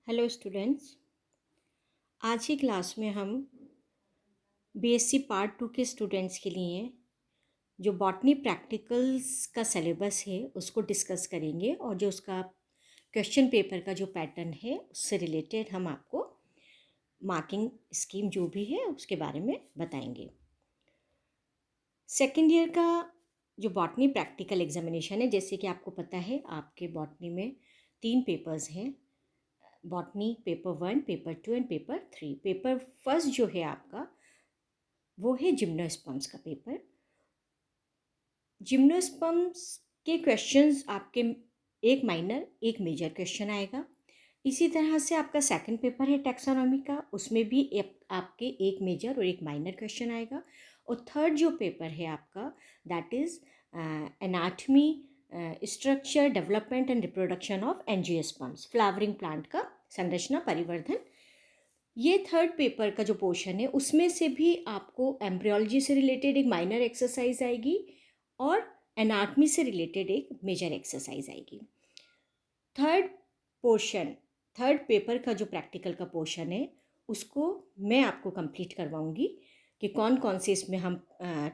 Hello students. आज की class में हम बीएससी पार्ट 2 के स्टूडेंट्स के लिए जो बॉटनी प्रैक्टिकल्स का सिलेबस है उसको डिस्कस करेंगे और जो उसका क्वेश्चन पेपर का जो पैटर्न है उससे रिलेटेड हम आपको मार्किंग स्कीम जो भी है उसके बारे में बताएंगे। सेकेंड ईयर का जो बॉटनी प्रैक्टिकल एग्जामिनेशन है, जैसे कि आपको पता है आपके बॉटनी में 3 पेपर्स हैं। Botany paper 1, paper 2 and paper 3। Paper first जो है आपका वो है जिम्नोस्पर्म्स का पेपर। जिम्नोस्पर्म्स के क्वेश्चंस आपके एक माइनर एक मेजर क्वेश्चन आएगा। इसी तरह से आपका सेकंड पेपर है टैक्सोनॉमी का, उसमें भी आपके एक मेजर और एक माइनर क्वेश्चन आएगा। और थर्ड जो पेपर है आपका that is anatomy, structure, development and reproduction of angiosperms, flowering plant का संरचना परिवर्धन। ये थर्ड पेपर का जो पोर्शन है उसमें से भी आपको एम्ब्रियोलॉजी से रिलेटेड एक माइनर एक्सरसाइज आएगी और एनाटमी से रिलेटेड एक मेजर एक्सरसाइज आएगी। थर्ड पोर्शन, थर्ड पेपर का जो प्रैक्टिकल का पोर्शन है उसको मैं आपको कंप्लीट करवाऊंगी कि कौन कौन से इसमें हम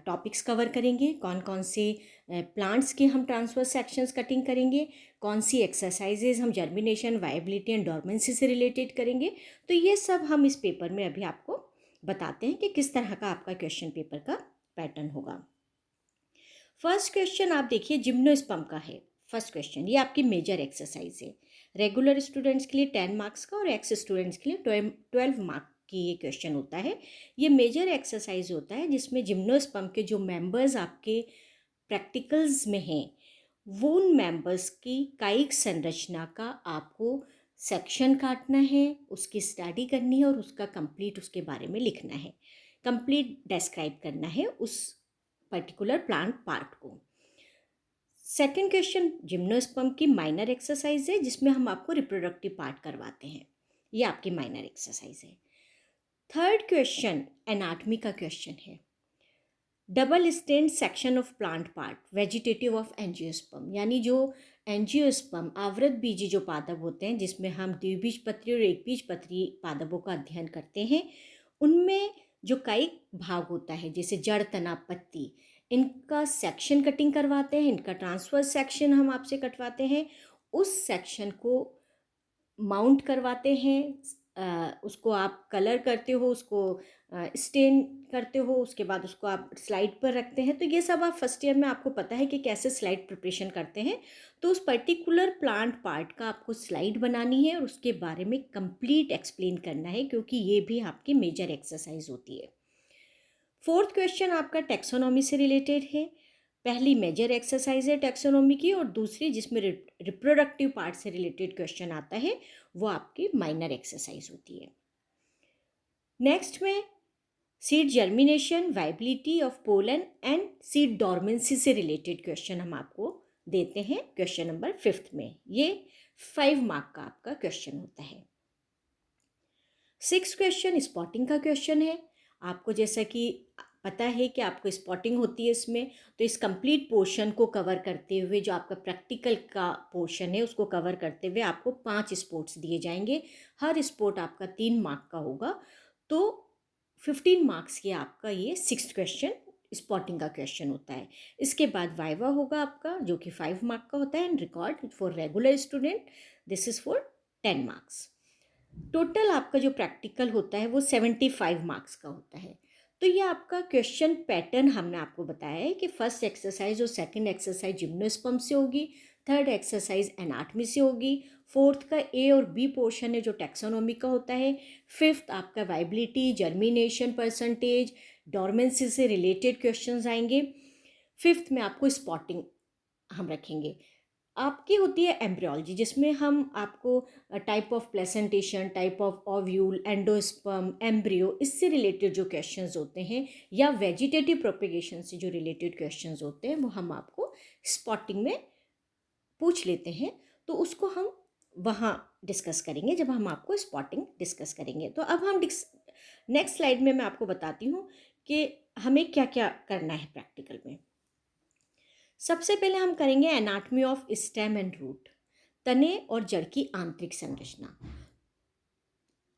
टॉपिक्स कवर करेंगे, कौन कौन से प्लांट्स के हम ट्रांसफर सेक्शंस कटिंग करेंगे, कौन सी एक्सरसाइजेज हम जर्मिनेशन, वायबिलिटी एंड डॉर्मेंसी से रिलेटेड करेंगे। तो ये सब हम इस पेपर में अभी आपको बताते हैं कि किस तरह का आपका क्वेश्चन पेपर का पैटर्न होगा। फर्स्ट क्वेश्चन आप देखिए जिम्नोस्पर्म का है। फर्स्ट क्वेश्चन ये आपकी मेजर एक्सरसाइज है। रेगुलर स्टूडेंट्स के लिए 10 मार्क्स का और एक्स स्टूडेंट्स के लिए 12 मार्क की ये क्वेश्चन होता है। ये मेजर एक्सरसाइज होता है जिसमें जिम्नोस्पर्म के जो मेंबर्स आपके प्रैक्टिकल्स में हैं वो उन मेंबर्स की कायिक संरचना का आपको सेक्शन काटना है, उसकी स्टडी करनी है और उसका कंप्लीट उसके बारे में लिखना है, कंप्लीट डिस्क्राइब करना है उस पर्टिकुलर प्लांट पार्ट को। सेकंड क्वेश्चन जिम्नोस्पर्म की माइनर एक्सरसाइज है जिसमें हम आपको रिप्रोडक्टिव पार्ट करवाते हैं, ये आपकी माइनर एक्सरसाइज है। थर्ड क्वेश्चन एनाटमी का क्वेश्चन है। Double stand section of plant part vegetative of angiosperm, यानी जो एंजियोस्पर्म आवृत बीजी जो पादप होते हैं जिसमें हम द्विबीजपत्री और एकबीजपत्री पादपों का अध्ययन करते हैं, उनमें जो कायिक भाग होता है जैसे जड़, तना, पत्ती, इनका सेक्शन कटिंग करवाते हैं, इनका ट्रांसफर सेक्शन हम आपसे कटवाते हैं। उस सेक्शन को माउंट करवाते हैं, उसको आप कलर करते हो, उसको स्टेन करते हो, उसके बाद उसको आप स्लाइड पर रखते हैं। तो ये सब आप फर्स्ट ईयर में आपको पता है कि कैसे स्लाइड प्रिपरेशन करते हैं। तो उस पर्टिकुलर प्लांट पार्ट का आपको स्लाइड बनानी है और उसके बारे में कंप्लीट एक्सप्लेन करना है, क्योंकि ये भी आपकी मेजर एक्सरसाइज होती है। फोर्थ क्वेश्चन आपका टैक्सोनॉमी से रिलेटेड है। पहली मेजर एक्सरसाइज है टैक्सोनॉमी की और दूसरी जिसमें रिप्रोडक्टिव पार्ट से रिलेटेड क्वेश्चन आता है वो आपकी माइनर एक्सरसाइज होती है। नेक्स्ट में seed germination, viability of pollen and seed dormancy से रिलेटेड क्वेश्चन हम आपको देते हैं क्वेश्चन नंबर 5th में। ये 5 मार्क का आपका क्वेश्चन होता है। 6th क्वेश्चन स्पॉटिंग का क्वेश्चन है। आपको जैसा कि पता है कि आपको स्पॉटिंग होती है इसमें, तो इस कंप्लीट पोर्शन को कवर करते हुए जो आपका प्रैक्टिकल का पोर्शन है उसको कवर करते हुए आपको 5 स्पोर्ट्स दिए जाएंगे। हर स्पोर्ट आपका 3 मार्क का होगा, तो 15 मार्क्स की आपका ये 6th क्वेश्चन स्पॉटिंग का क्वेश्चन होता है। इसके बाद वाइवा होगा आपका जो कि 5 मार्क का होता है and record for regular student this is for 10 marks. Total आपका जो प्रैक्टिकल होता है वो 75 मार्क्स का होता है। तो ये आपका क्वेश्चन पैटर्न हमने आपको बताया है कि फर्स्ट एक्सरसाइज और सेकंड एक्सरसाइज जिम्नोस्पर्म से होगी, थर्ड एक्सरसाइज एनाटमी से होगी, फोर्थ का ए और बी पोर्शन है जो टैक्सोनॉमी का होता है, फिफ्थ आपका वाइबिलिटी, जर्मिनेशन परसेंटेज, डॉर्मेंसी से रिलेटेड क्वेश्चंस आएंगे। फिफ्थ में आपको स्पॉटिंग हम रखेंगे। आपकी होती है एम्ब्रियोलॉजी जिसमें हम आपको type of placentation, type of ovule, endosperm, embryo, इससे रिलेटेड जो क्वेश्चंस होते हैं या वेजिटेटिव प्रोपेगेशन से जो रिलेटेड क्वेश्चंस होते हैं वो हम आपको स्पॉटिंग में पूछ लेते हैं। तो उसको हम वहाँ डिस्कस करेंगे जब हम आपको स्पॉटिंग डिस्कस करेंगे। तो अब हम नेक्स्ट स्लाइड में मैं आपको बताती हूँ कि हमें क्या क्या करना है प्रैक्टिकल में। सबसे पहले हम करेंगे anatomy of stem and root, तने और जड़ की आंतरिक संरचना।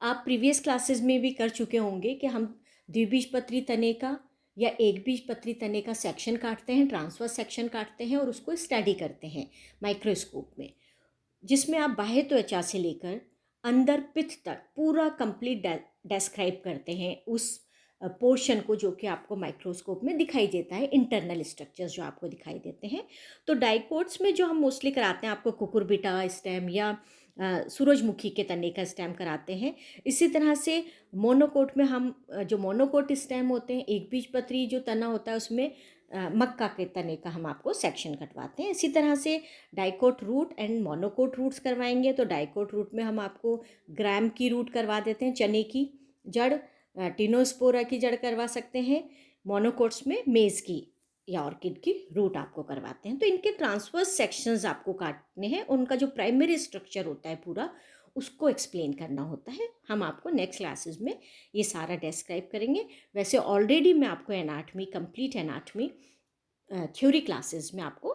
आप प्रीवियस क्लासेस में भी कर चुके होंगे कि हम द्विबीजपत्री तने का या एक बीजपत्री तने का सेक्शन काटते हैं, ट्रांसवर्स सेक्शन काटते हैं और उसको स्टडी करते हैं माइक्रोस्कोप में, जिसमें आप बाह्य त्वचा से लेकर अंदर पित्त तक पूरा कंप्लीट डिस्क्राइब करते हैं उस पोर्शन को जो कि आपको माइक्रोस्कोप में दिखाई देता है, इंटरनल स्ट्रक्चर्स जो आपको दिखाई देते हैं। तो डाइकोट्स में जो हम मोस्टली कराते हैं आपको कुकुरबिटा स्टेम या सूरजमुखी के तने का स्टेम कराते हैं। इसी तरह से मोनोकोट में हम जो मोनोकोट स्टेम होते हैं, एक बीजपत्री जो तना होता है उसमें मक्का के तने का हम आपको सेक्शन कटवाते हैं। इसी तरह से dicot root and monocot roots करवाएंगे। तो डाइकोट रूट में हम आपको ग्राम की रूट करवा देते हैं, चने की जड़, टिनोस्पोरा की जड़ करवा सकते हैं। मोनोकोट्स में मेज़ की या ऑर्किड की रूट आपको करवाते हैं। तो इनके ट्रांसवर्स सेक्शंस आपको काटने हैं, उनका जो प्राइमरी स्ट्रक्चर होता है पूरा उसको एक्सप्लेन करना होता है। हम आपको नेक्स्ट क्लासेस में ये सारा डिस्क्राइब करेंगे। वैसे ऑलरेडी मैं आपको anatomy, complete anatomy theory classes में आपको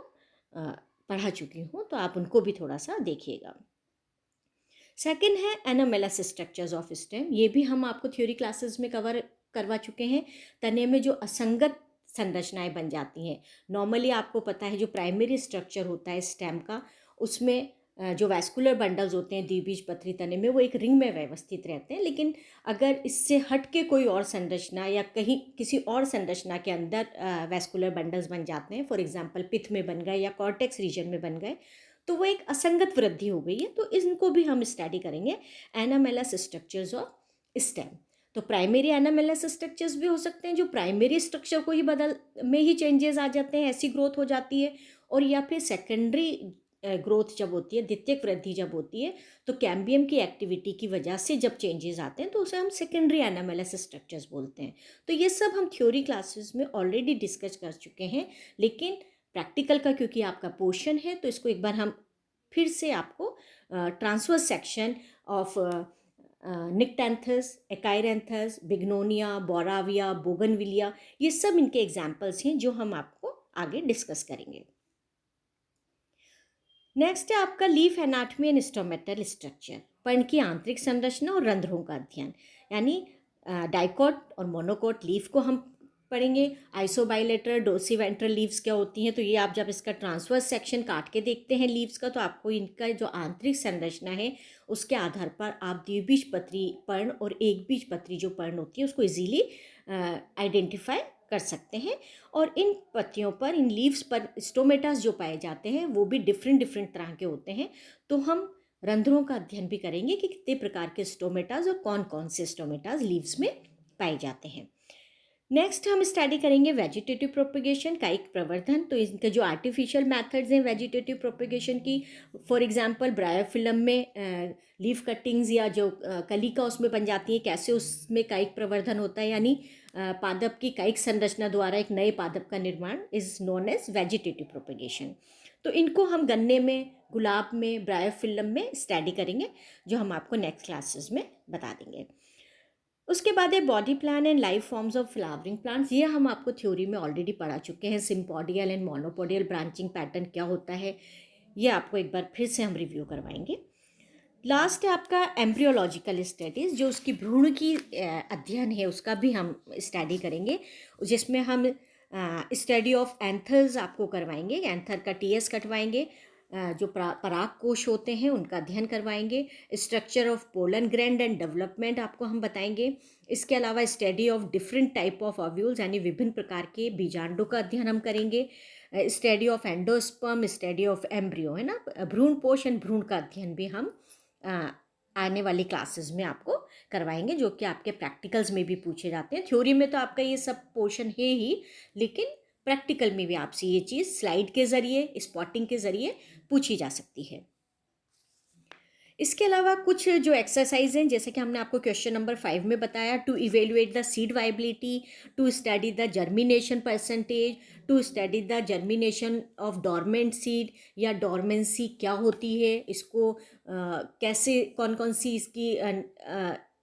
पढ़ा चुकी हूँ, तो आप उनको भी थोड़ा सा देखिएगा। सेकंड है एनामेलस स्ट्रक्चर्स ऑफ स्टेम। ये भी हम आपको थ्योरी क्लासेस में कवर करवा चुके हैं। तने में जो असंगत संरचनाएं बन जाती हैं, नॉर्मली आपको पता है जो प्राइमरी स्ट्रक्चर होता है स्टेम का, उसमें जो वैस्कुलर बंडल्स होते हैं द्विबीजपत्री तने में, वो एक रिंग में व्यवस्थित रहते हैं। लेकिन अगर इससे हट के कोई और संरचना या कहीं किसी और संरचना के अंदर वैस्कुलर बंडल्स बन जाते हैं, फॉर एग्जांपल पित्त में बन गए या कॉर्टेक्स रीजन में बन गए, तो वो एक असंगत वृद्धि हो गई है। तो इनको भी हम स्टडी करेंगे, एनामेलस स्ट्रक्चर्स ऑफ स्टेम। तो प्राइमरी एनामेलस स्ट्रक्चर्स भी हो सकते हैं जो प्राइमरी स्ट्रक्चर को ही बदल में ही चेंजेस आ जाते हैं, ऐसी ग्रोथ हो जाती है। और या फिर सेकेंडरी ग्रोथ जब होती है, द्वितीयक वृद्धि जब होती है, तो कैम्बियम की एक्टिविटी की वजह से जब चेंजेस आते हैं तो उसे हम सेकेंडरी एनामेलस स्ट्रक्चर्स बोलते हैं। तो ये सब हम थ्योरी क्लासेस में ऑलरेडी डिस्कस कर चुके हैं, लेकिन प्रैक्टिकल का क्योंकि आपका पोर्शन है तो इसको एक बार हम फिर से आपको ट्रांसवर्स सेक्शन ऑफ निक्टेंथस, एकाइरेंथस, बिग्नोनिया, बोराविया, बोगनविलिया, ये सब इनके एग्जाम्पल्स हैं जो हम आपको आगे डिस्कस करेंगे। नेक्स्ट है आपका leaf anatomy and stomatal structure, पर्ण की आंतरिक संरचना और रंध्रों का अध्ययन। यानी डाइकोट और मोनोकोट लीफ को हम पढ़ेंगे। आइसोबाइलेटरल डोर्सीवेंट्रल लीव्स क्या होती हैं, तो ये आप जब इसका ट्रांसवर्स सेक्शन काट के देखते हैं लीव्स का, तो आपको इनका जो आंतरिक संरचना है उसके आधार पर आप द्विबीजपत्री पर्ण और एक बीजपत्री जो पर्ण होती है उसको इजीली आइडेंटिफाई कर सकते हैं। और इन पत्तियों पर, इन लीव्स पर स्टोमेटास जो पाए जाते हैं वो भी डिफरेंट तरह के होते हैं। तो हम रंध्रों का अध्ययन भी करेंगे कि कितने प्रकार के स्टोमेटास और कौन कौन से स्टोमेटास लीव्स में पाए जाते हैं। नेक्स्ट हम स्टडी करेंगे वेजिटेटिव प्रोपेगेशन, कायिक प्रवर्धन। तो इनके जो आर्टिफिशियल मेथड्स हैं वेजिटेटिव प्रोपेगेशन की, फॉर एग्जांपल ब्रायोफिलम में लीफ कटिंग्स या जो कलिका उसमें बन जाती है, कैसे उसमें कायिक प्रवर्धन होता है, यानी पादप की कायिक संरचना द्वारा एक नए पादप का निर्माण is known as vegetative propagation. तो इनको हम गन्ने में, गुलाब में, ब्रायोफिलम में स्टडी करेंगे, जो हम आपको नेक्स्ट क्लासेस में बता देंगे। उसके बाद है body plan and life forms of flowering plants. ये हम आपको थ्योरी में ऑलरेडी पढ़ा चुके हैं। Sympodial and monopodial branching pattern क्या होता है, ये आपको एक बार फिर से हम रिव्यू करवाएंगे। लास्ट है आपका एम्ब्रियोलॉजिकल स्टडीज़, जो उसकी भ्रूण की अध्ययन है उसका भी हम स्टडी करेंगे, जिसमें हम स्टडी ऑफ एंथर्स आपको करवाएंगे। एंथर का टीएस कटवाएंगे, जो पराग कोश होते हैं उनका अध्ययन करवाएंगे। Structure of pollen grand and development आपको हम बताएंगे। इसके अलावा study of different type of ovules, यानी विभिन्न प्रकार के बीजांडों का अध्ययन हम करेंगे। Study of endosperm, study of embryo, है ना, भ्रूण पोष एंड भ्रूण का अध्ययन भी हम आने वाली क्लासेस में आपको करवाएंगे, जो कि आपके प्रैक्टिकल्स में भी पूछे जाते हैं। थ्योरी में तो आपका ये सब पोर्शन है ही, लेकिन प्रैक्टिकल में भी आपसे ये चीज़ स्लाइड के ज़रिए, स्पॉटिंग के ज़रिए पूछी जा सकती है। इसके अलावा कुछ जो एक्सरसाइज हैं, जैसे कि हमने आपको क्वेश्चन नंबर 5 में बताया, to evaluate the seed viability, to study the germination percentage, to study the germination of dormant seed या डॉर्मेंसी क्या होती है, इसको कैसे, कौन कौन सी इसकी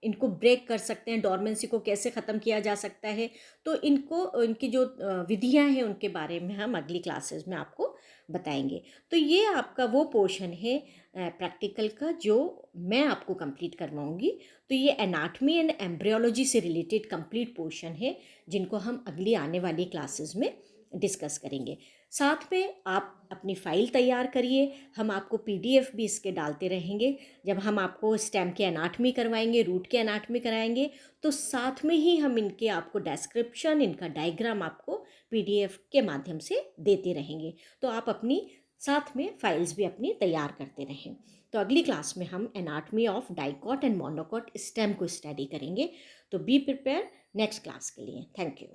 इनको ब्रेक कर सकते हैं, डॉर्मेंसी को कैसे ख़त्म किया जा सकता है। तो इनको, इनकी जो विधियां हैं उनके बारे में हम अगली क्लासेस में आपको बताएंगे। तो ये आपका वो पोर्शन है प्रैक्टिकल का जो मैं आपको कंप्लीट करवाऊंगी। तो ये एनाटमी एंड एम्ब्रियोलॉजी से रिलेटेड कंप्लीट पोर्शन है जिनको हम अगली आने वाली क्लासेस में डिस्कस करेंगे। साथ में आप अपनी फ़ाइल तैयार करिए, हम आपको पीडीएफ भी इसके डालते रहेंगे। जब हम आपको स्टेम की एनाटमी करवाएंगे, रूट की एनाटमी कराएंगे, तो साथ में ही हम इनके आपको डिस्क्रिप्शन, इनका डायग्राम आपको पीडीएफ के माध्यम से देते रहेंगे। तो आप अपनी साथ में फाइल्स भी अपनी तैयार करते रहें। तो अगली क्लास में हम anatomy of dicot and monocot stem को स्टडी करेंगे। तो बी प्रिपेयर नेक्स्ट क्लास के लिए। Thank you.